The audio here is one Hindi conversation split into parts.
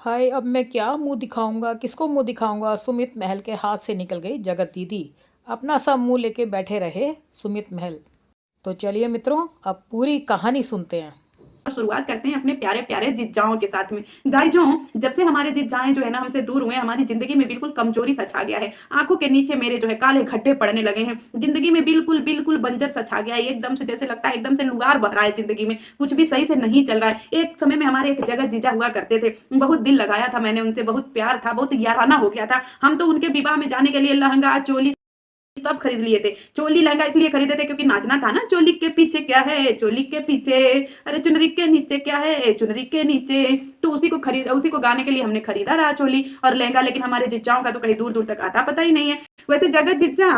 हाय, अब मैं क्या मुंह दिखाऊंगा, किसको मुंह दिखाऊंगा। सुमित महल के हाथ से निकल गई जगत दीदी। अपना सा मुंह लेके बैठे रहे सुमित महल। तो चलिए मित्रों, अब पूरी कहानी सुनते हैं। शुरुआत करते हैं अपने प्यारे प्यारे जिज्जाओं के साथ में। गाइजों, जब से हमारे जिज्जाएं जो है ना हमसे दूर हुए, हमारी जिंदगी में बिल्कुल कमजोरी सा छा गया है। आंखों के नीचे मेरे जो है काले खड्डे पड़ने लगे हैं। जिंदगी में बिल्कुल बिल्कुल बंजर सा छा गया है। एकदम से जैसे लगता है एकदम से लुगार बह रहा है, जिंदगी में कुछ भी सही से नहीं चल रहा है। एक समय में हमारे एक जगत जीजा हुआ करते थे, बहुत दिल लगाया था मैंने उनसे, बहुत प्यार था, बहुत याराना हो गया था। हम तो उनके विवाह में जाने के लिए लहंगा चोली सब खरीद लिए थे। चोली लहंगा इसलिए खरीदे थे क्योंकि नाचना था ना। चोली के पीछे क्या है, चोली के पीछे, अरे चुनरी के नीचे क्या है, चुनरी के नीचे। तो उसी को गाने के लिए हमने खरीदा रहा चोली और लहंगा। लेकिन हमारे जिज्जाओं का तो कहीं दूर दूर तक आता पता ही नहीं है। वैसे जगत जिज्जा,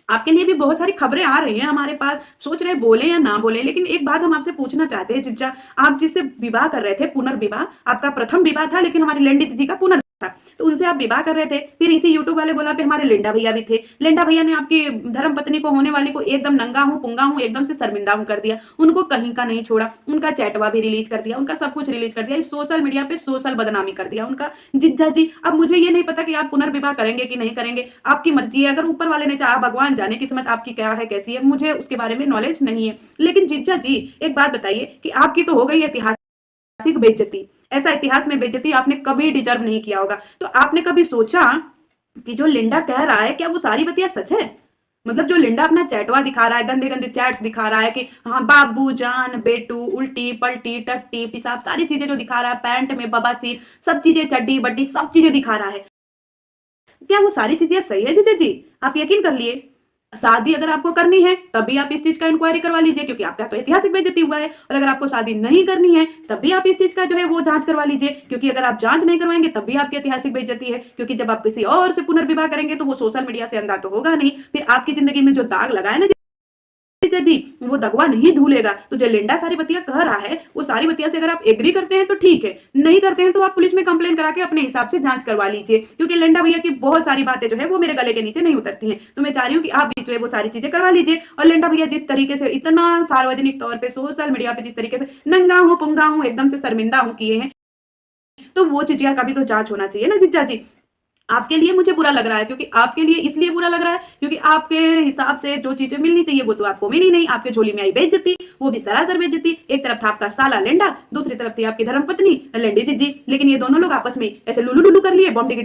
आपके लिए भी बहुत सारी खबरें आ रही हैं हमारे पास। सोच रहे बोले या ना बोले, लेकिन एक बात हम आपसे पूछना चाहते हैं जिज्जा। आप जिससे विवाह कर रहे थे, पुनर्विवाह, आपका प्रथम विवाह था लेकिन हमारी लेंडी दीदी का पुनर्विवाह था। तो उनसे आप विवाह कर रहे थे। फिर इसी यूट्यूब वाले गोला पे हमारे लेंडा भैया भी थे। लेंडा भैया ने आपकी धर्म पत्नी को, होने वाली को, एकदम नंगा हूं पुंगा हूं एकदम से शर्मिंदा हूं कर दिया। उनको कहीं का नहीं छोड़ा। उनका चैटवा भी रिलीज कर दिया, उनका सब कुछ रिलीज कर दिया। इस सोशल मीडिया पे सोशल बदनामी कर दिया उनका। जिज्जा जी, अब मुझे ये नहीं पता कि आप पुनर्विवाह करेंगे कि नहीं करेंगे, आपकी मर्जी है। अगर ऊपर वाले ने चाहा, भगवान जाने किस्मत आपकी क्या है कैसी है, मुझे उसके बारे में नॉलेज नहीं है। लेकिन जिज्जा जी, एक बात बताइए कि आपकी तो हो गई ऐतिहासिक बेइज्जती। ऐसा इतिहास में बेइज्जती आपने कभी डिजर्व नहीं किया होगा। तो आपने कभी सोचा कि जो लिंडा कह रहा है क्या वो सारी बतिया सच है? मतलब जो लिंडा अपना चैटवा दिखा रहा है, गंदे गंदे चैट्स दिखा रहा है कि हाँ बाबू जान बेटू, उल्टी पल्टी टट्टी पिसाब, सारी चीजें जो दिखा रहा है, पैंट में बबासीर, सब चीजें, चड्डी बड्डी सब चीजें दिखा रहा है, क्या वो सारी चीजें सही है जीते जी? आप यकीन कर लिए। शादी अगर आपको करनी है तब भी आप इस चीज का इंक्वायरी करवा लीजिए, क्योंकि आपका तो ऐतिहासिक बेइज्जती हुआ है। और अगर आपको शादी नहीं करनी है तब भी आप इस चीज का जो है वो जांच करवा लीजिए, क्योंकि अगर आप जांच नहीं करवाएंगे तब भी आपकी ऐतिहासिक बेइज्जती है। क्योंकि जब आप किसी और से पुनर्विवाह करेंगे तो वो सोशल मीडिया से अंधा तो होगा नहीं, फिर आपकी जिंदगी में जो दाग लगा है ना जी, वो दगवा नहीं धूलेगा। तो जो लिंडा सारी बतिया कह रहा है वो सारी बतिया से अगर आप एग्री करते हैं तो ठीक है, नहीं करते हैं तो आप पुलिस में कंप्लेन करा के अपने हिसाब से जांच करवा लीजिए। क्योंकि लिंडा भैया की बहुत सारी बातें जो है वो मेरे गले के नीचे नहीं उतरती हैं। तो मैं चाह रही हूँ कि आप भी जो है वो सारी चीजें करवा लीजिए। और लिंडा भैया जिस तरीके से इतना सार्वजनिक तौर पे सोशल मीडिया पे जिस तरीके से नंगा हूँ पुंगा हूँ एकदम से शर्मिंदा हूँ किए हैं, तो वो चीजिया का भी तो जांच होना चाहिए ना जिज्जा जी। आपके लिए मुझे बुरा लग रहा है, क्योंकि आपके लिए इसलिए बुरा लग रहा है क्योंकि आपके हिसाब से जो चीजें मिलनी चाहिए वो तो आपको मिली नहीं। आपके झोली में आई बेइज्जती, वो भी सरासर बेइज्जती। एक तरफ था आपका साला लेंडा, दूसरी तरफ थी आपकी धर्मपत्नी लेंडी जी। लेकिन ये दोनों लोग आपस में ऐसे लुलू लुलू कर लिए, बॉम्ब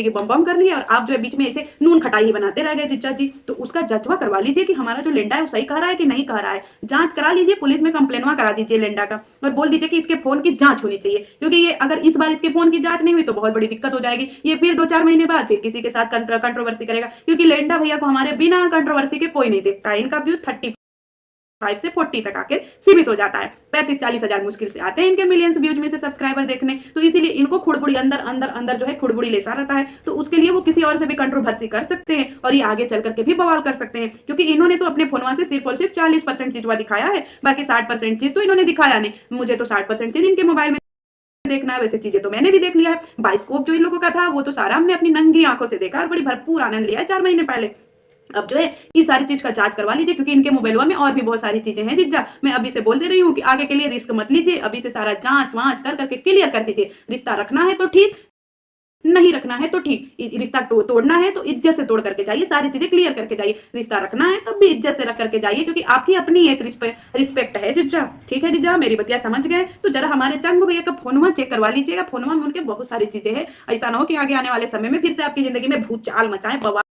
बम बम कर लिया, और आप जो है बीच में ऐसे नून खटाई ही बनाते रह गए जिज्जा जी। तो उसका जजवा करवा लीजिए कि हमारा जो लेंडा है वो सही कह रहा है कि नहीं कह रहा है। जांच करा लीजिए, पुलिस में कंप्लेनवा करा दीजिए लेंडा का, और बोल दीजिए कि इसके फोन की जांच होनी चाहिए। क्योंकि ये अगर इस बार इसके फोन की जांच नहीं हुई तो बहुत बड़ी दिक्कत हो जाएगी। ये फिर 2-4 महीने बाद फिर किसी के साथ कंट्रोवर्सी करेगा, क्योंकि लेंडा भैया को हमारे बिना कंट्रोवर्सी के कोई नहीं देखता है। इनका व्यू 35 से 40 तक आके सीमित हो जाता है। 35-40 हजार मुश्किल से आते हैं इनके मिलियंस व्यूज में से सब्सक्राइबर देखने। तो इसीलिए इनको खुड़बुड़ी अंदर अंदर अंदर जो है खुड़बुड़ी लेसा रहता है। तो उसके लिए वो किसी और से भी कंट्रोवर्सी कर सकते हैं और ये आगे चल करके भी बवाल कर सकते हैं, क्योंकि इन्होंने तो अपने फोनवा से सिर्फ और सिर्फ 40% चीजवा दिखाया है, बाकी 60% चीज तो इन्होंने दिखाया नहीं। मुझे तो 60% चीज इनके मोबाइल में देखना है। वैसे चीजें तो मैंने भी देख लिया है। बाइस्कोप जो इन लोगों का था वो तो सारा हमने अपनी नंगी आंखों से देखा और बड़ी भरपूर आनंद लिया है 4 महीने पहले। अब जो है ये सारी चीज का जांच करवा लीजिए, क्योंकि इनके मोबाइल में और भी बहुत सारी चीजें हैं जिज्जा। मैं अभी से बोल दे रही हूँ कि आगे के लिए रिस्क मत लीजिए, अभी से सारा जांच वांच कर करके क्लियर कर दीजिए। रिश्ता रखना है तो ठीक, नहीं रखना है तो ठीक। रिश्ता तोड़ना है तो इज्जत से तोड़ करके जाइए, सारी चीजें क्लियर करके जाइए। रिश्ता रखना है तो भी इज्जत से रख करके जाइए, क्योंकि आपकी अपनी एक रिस्पेक्ट है जिज्जा। ठीक है जिज्जा, मेरी बतिया समझ गए? तो जरा हमारे चंगू भैया का फोनवा चेक करवा लीजिएगा। फोनवा में उनके बहुत सारी चीजें हैं। ऐसा ना हो कि आगे आने वाले समय में फिर से आपकी जिंदगी में भूचाल मचाएं, बवाल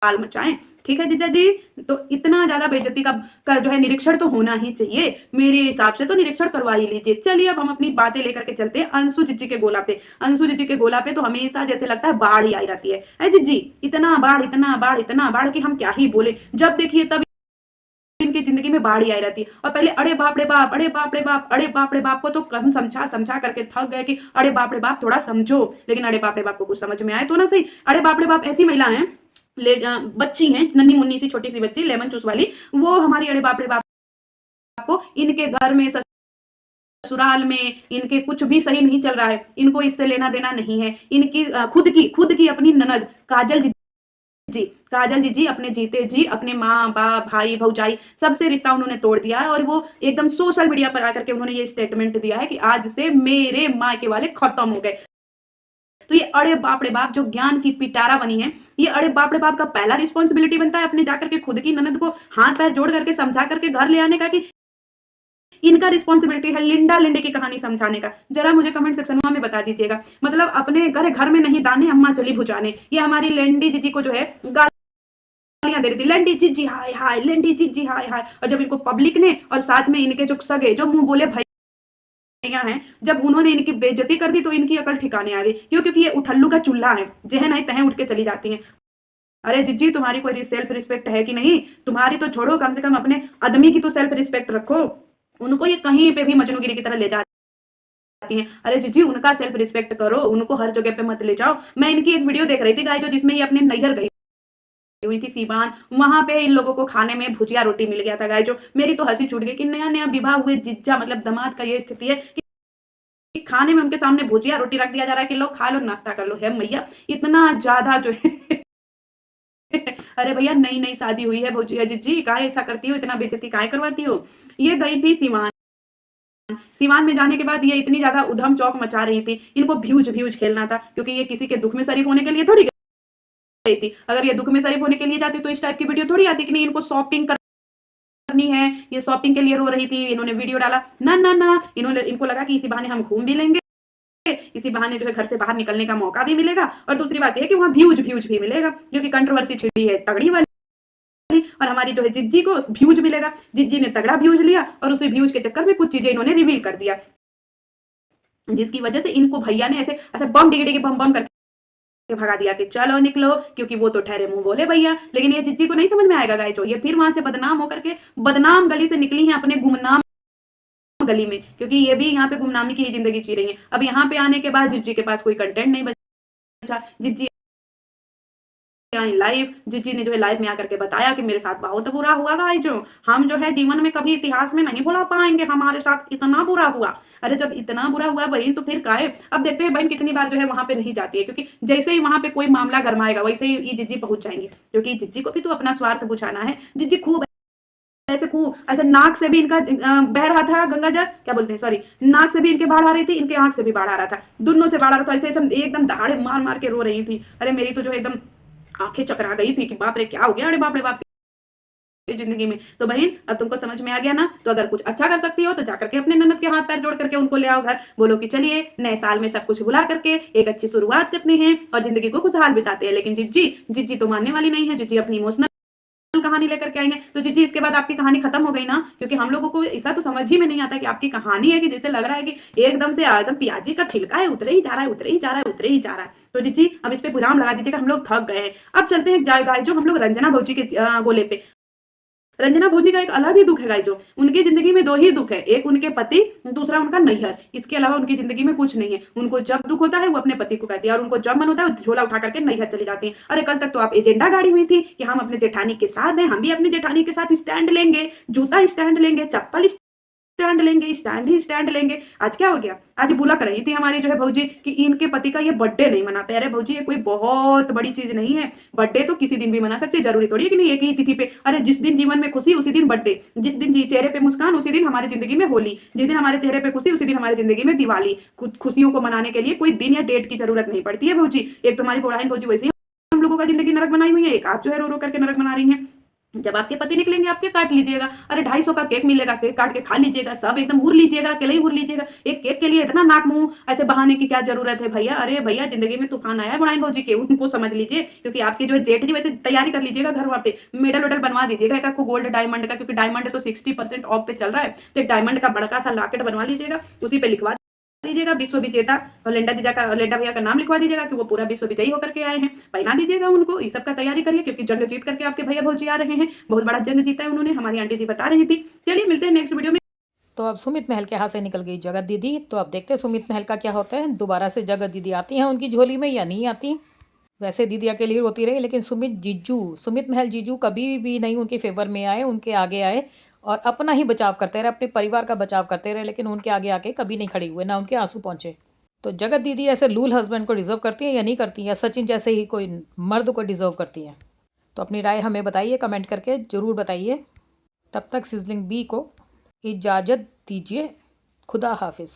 मचाएं। ठीक है जीजा जी। तो इतना ज्यादा बेइज्जती का जो है निरीक्षण तो होना ही चाहिए। मेरे हिसाब से तो निरीक्षण करवा ही लीजिए। चलिए अब हम अपनी बातें लेकर के चलते हैं अंशु जीजी के गोला पे। अंशु जीजी के गोला पे तो हमेशा जैसे लगता है बाढ़ ही आई रहती है। जीजी, इतना बाढ़ इतना बाढ़ इतना बाढ़ कि हम क्या ही बोले। जब देखिए तब इनकी जिंदगी में बाढ़ ही आई रहती है। और पहले अरे बाप रे बाप, अरे बाप रे बाप, अरे बाप रे बाप को तो हम समझा समझा करके थक गए कि अरे बाप रे बाप थोड़ा समझो। लेकिन अरे बाप रे बाप को कुछ समझ में आए तो ना सही। अरे बाप रे बाप ऐसी महिला है, बच्ची हैं, नन्ही मुन्नी सी छोटी सी बच्ची, लेमन चूस वाली, वो हमारी अरे बाप रे बाप को इनके घर में ससुराल में इनके कुछ भी सही नहीं चल रहा है। इनको इससे लेना देना नहीं है। इनकी खुद की अपनी ननद काजल जी, काजल जी अपने जीते जी अपने माँ बाप भाई भौजाई सबसे रिश्ता उन्होंने तोड़ दिया है और वो एकदम सोशल मीडिया पर आकर के उन्होंने ये स्टेटमेंट दिया है कि आज से मेरे मायके वाले खत्म हो गए। तो ये अड़े बाप रे बाप जो ज्ञान की पिटारा बनी है, ये अड़े बाप रे बाप का पहला रिस्पॉन्सिबिलिटी बनता है अपने जाकर के खुद की ननद को हाथ पैर जोड़ करके समझा करके घर ले आने का कि इनका रिस्पॉन्सिबिलिटी है लिंडा लिंडे की कहानी समझाने का। जरा मुझे कमेंट सेक्शन में बता दीजिएगा। मतलब अपने घर में नहीं दाने अम्मा चली भुजाने। ये हमारी लेंडी दीदी को जो है गालियां दे रही थी, लेंडी जीजी हाय हाय, लेंडी जीजी हाय हाय। और जब इनको पब्लिक ने और साथ में इनके जो सगे जो मुंह बोले भैया हैं, जब उन्होंने इनकी बेइज्जती कर दी तो इनकी अकल ठिकाने आ गई। क्यों? क्योंकि ये उठल्लू का चूल्हा है, जहन आई तहें उठ के चली जाती हैं। अरे जीजी तुम्हारी कोई सेल्फ रिस्पेक्ट है कि नहीं? तुम्हारी तो छोड़ो, कम से कम अपने आदमी की तो सेल्फ रिस्पेक्ट रखो। उनको ये कहीं पे भी मजनूगिरी की तरह ले जाती हैं। अरे जीजी उनका सेल्फ रिस्पेक्ट करो, उनको हर जगह पे मत ले जाओ। मैं इनकी एक वीडियो देख रही थी गाइस, जो जिसमें ये अपने नैहर गई हुई थी सीवान, वहां पे इन लोगों को खाने में भुजिया रोटी मिल गया था गाइस। जो मेरी तो हंसी छूट गई कि नया नया विवाह हुए जीजा मतलब दामाद का ये स्थिति है कि खाने में उनके सामने भुजिया रोटी रख दिया जा रहा है कि लो खा लो, नाश्ता कर लो। है मैया इतना ज्यादा जो है अरे भैया नई नई शादी हुई है भुजिया जीजी, काहे ऐसा करती हो, इतना बेइज्जती काहे करवाती हो? ये गई थी सीवान। सीवान में जाने के बाद ये इतनी ज्यादा उधम चौक मचा रही थी, इनको व्यूज व्यूज खेलना था, क्योंकि ये किसी के दुख में शरीक होने के लिए थोड़ी गई थी। अगर ये दुख में शरीक होने के लिए जाती तो इस टाइप की वीडियो थोड़ी आती कि नहीं इनको शॉपिंग करनी है, ये शॉपिंग के लिए रो रही थी, इन्होंने वीडियो डाला। ना ना ना, इनको लगा कि इसी बहाने हम घूम भी लेंगे, इसी बहाने जो है घर से बाहर निकलने का मौका भी मिलेगा और दूसरी बात ये है कि वहां व्यूज व्यूज भी मिलेगा, जो कि कंट्रोवर्सी छिड़ी है तगड़ी वाली। और हमारी जो है जिज्जी को व्यूज मिलेगा। जिज्जी ने तगड़ा व्यूज लिया और उसी व्यूज के चक्कर में कुछ चीजें इन्होंने रिवील कर दिया, जिसकी वजह से इनको भैया ने ऐसे ऐसे बम डिगी डिगी बम बम करके भगा दिया कि चलो निकलो, क्योंकि वो तो ठहरे मुंह बोले भैया। लेकिन ये जिज्जी को नहीं समझ में आएगा गाइस, जो ये फिर वहां से बदनाम होकर के बदनाम गली से निकली हैं अपने गुमनाम गली में, क्योंकि ये भी यहाँ पे गुमनामी की ही जिंदगी जी रही है। अब यहाँ पे आने के बाद जिज्जी के पास कोई कंटेंट नहीं बचा। जिज्जी आई लाइव, जिज्जी ने जो है लाइव में आकर के बताया कि मेरे साथ बहुत बुरा हुआ गाइस, जो हम जो है जीवन में कभी इतिहास में नहीं भुला पाएंगे, हमारे साथ इतना बुरा हुआ। अरे जब इतना बुरा हुआ बहन तो फिर काहे? अब देखते हैं बहन कितनी बार जो है वहां पे नहीं जाती है, क्योंकि जैसे ही वहां पे कोई मामला गरमाएगा वैसे ही ये जिज्जी पहुंच जाएंगी, क्योंकि जिज्जी को भी तो अपना स्वार्थ बुझाना है। जिज्जी खूब ऐसे खूब ऐसे नाक से भी इनका बह रहा था गंगा जल, क्या बोलते हैं सॉरी, नाक से भी इनके बाढ़ आ रही थी, इनके आंख से भी बाढ़ आ रहा था, दोनों से बाढ़ आ रहा था। ऐसे एकदम दहाड़े मार मार के रो रही थी। अरे मेरी तो जो एकदम आंखें चकरा गई थी कि बाप रे क्या हो गया, अरे बाप रे बाप की जिंदगी में। तो बहन अब तुमको समझ में आ गया ना, तो अगर कुछ अच्छा कर सकती हो तो जाकर के अपने ननद के हाथ पैर जोड़ करके उनको ले आओ घर, बोलो कि चलिए नए साल में सब कुछ भुला करके एक अच्छी शुरुआत करते हैं और जिंदगी को खुशहाल बिताते हैं। लेकिन जिज्जी तो मानने वाली नहीं है, जिज्जी अपनी इमोशनल कहानी लेकर के आएंगे। तो जीजी इसके बाद आपकी कहानी खत्म हो गई ना, क्योंकि हम लोगों को ऐसा तो समझ ही में नहीं आता कि आपकी कहानी है कि जैसे लग रहा है कि एकदम से एकदम प्याजी का छिलका है, उतरे ही जा रहा है, उतरे ही जा रहा है, उतरे ही जा रहा है। तो जीजी अब इस पे विराम लगा दीजिएगा, हम लोग थक गए हैं। अब चलते हैं गाय जो हम लोग रंजना भौजी के गोले पे। रंजना भौजी का एक अलग ही दुख है गाइस, जो उनकी जिंदगी में दो ही दुख है, एक उनके पति, दूसरा उनका नैहर। इसके अलावा उनकी जिंदगी में कुछ नहीं है। उनको जब दुख होता है वो अपने पति को कहती है और उनको जब मन होता है वो झोला उठा करके नैहर चली जाती है। अरे कल तक तो आप एजेंडा गाड़ी हुई थी कि हम अपने जेठानी के साथ हैं, हम भी अपनी जेठानी के साथ स्टैंड लेंगे, जूता स्टैंड लेंगे, चप्पल स्टैंड लेंगे, स्टैंड ही स्टैंड लेंगे। आज क्या हो गया? आज बुलक रही थी हमारी जो है भौजी कि इनके पति का ये बर्थडे नहीं मनाते। अरे भौजी ये कोई बहुत बड़ी चीज नहीं है, बर्थडे तो किसी दिन भी मना सकते, जरूरी थोड़ी है कि नहीं एक ही तिथि पे। अरे जिस दिन जीवन में खुशी उसी दिन बर्थडे, जिस दिन चेहरे पे मुस्कान उसी दिन हमारी जिंदगी में होली, जिस दिन हमारे चेहरे पे खुशी उसी दिन हमारी जिंदगी में दिवाली। खुशियों को मनाने के लिए कोई दिन या डेट की जरूरत नहीं पड़ती है भौजी। एक तुम्हारी बहन भौजी वैसे ही हम लोगों का जिंदगी नरक बनाई हुई है, एक आप जो है रो रो करके नरक बना रही है। जब आपके पति निकलेंगे आपके काट लीजिएगा। अरे 250 का केक मिलेगा, केक काट के खा लीजिएगा, सब एकदम हुर लीजिएगा, अकेले ही हुर लीजिएगा। एक केक के लिए इतना नाक मुंह ऐसे बहाने की क्या जरूरत है भैया? अरे भैया जिंदगी में तूफान आया है बुढ़ाई भौजी के, उनको समझ लीजिए। क्योंकि आपके जो है जेठ जी वैसे तैयारी कर लीजिएगा घर वहाँ पे, मेडल वेडल बनवा दीजिएगा एक आपको गोल्ड डायमंड का, क्योंकि डायमंड तो 60% ऑफ पे चल रहा है, तो एक डायमंड का बड़का सा लॉकेट बनवा लीजिएगा, उसी पे लिखवा दीजिएगा विश्व विजेता और लेंडा भैया का नाम लिखवा दीजिएगा कि वो पूरा विश्व विजयी होकर के आए हैं, पहना दीजिएगा उनको। ये सब का तैयारी करिए, क्योंकि जंग जीत करके आपके भैया भौजी आ रहे हैं, बहुत बड़ा जंग जीता है उन्होंने, हमारी आंटी जी बता रही थी। चलिए मिलते हैं नेक्स्ट वीडियो में। तो अब सुमित महल के हाथ से निकल गई जगत दीदी, तो अब देखते हैं सुमित महल का क्या होता है। दोबारा से जगत दीदी आती हैं उनकी झोली में या नहीं आती। वैसे दीदी अकेली ही रोती रही, लेकिन सुमित महल जीजू कभी भी नहीं उनके फेवर में आए, उनके आगे आए और अपना ही बचाव करते रहे, अपने परिवार का बचाव करते रहे, लेकिन उनके आगे आके कभी नहीं खड़ी हुए, ना उनके आंसू पहुंचे। तो जगत दीदी ऐसे लूल हस्बैंड को डिजर्व करती है या नहीं करती है, या सचिन जैसे ही कोई मर्द को डिजर्व करती है? तो अपनी राय हमें बताइए, कमेंट करके ज़रूर बताइए। तब तक सिजलिंग बी को इजाज़त दीजिए। खुदा हाफिज़।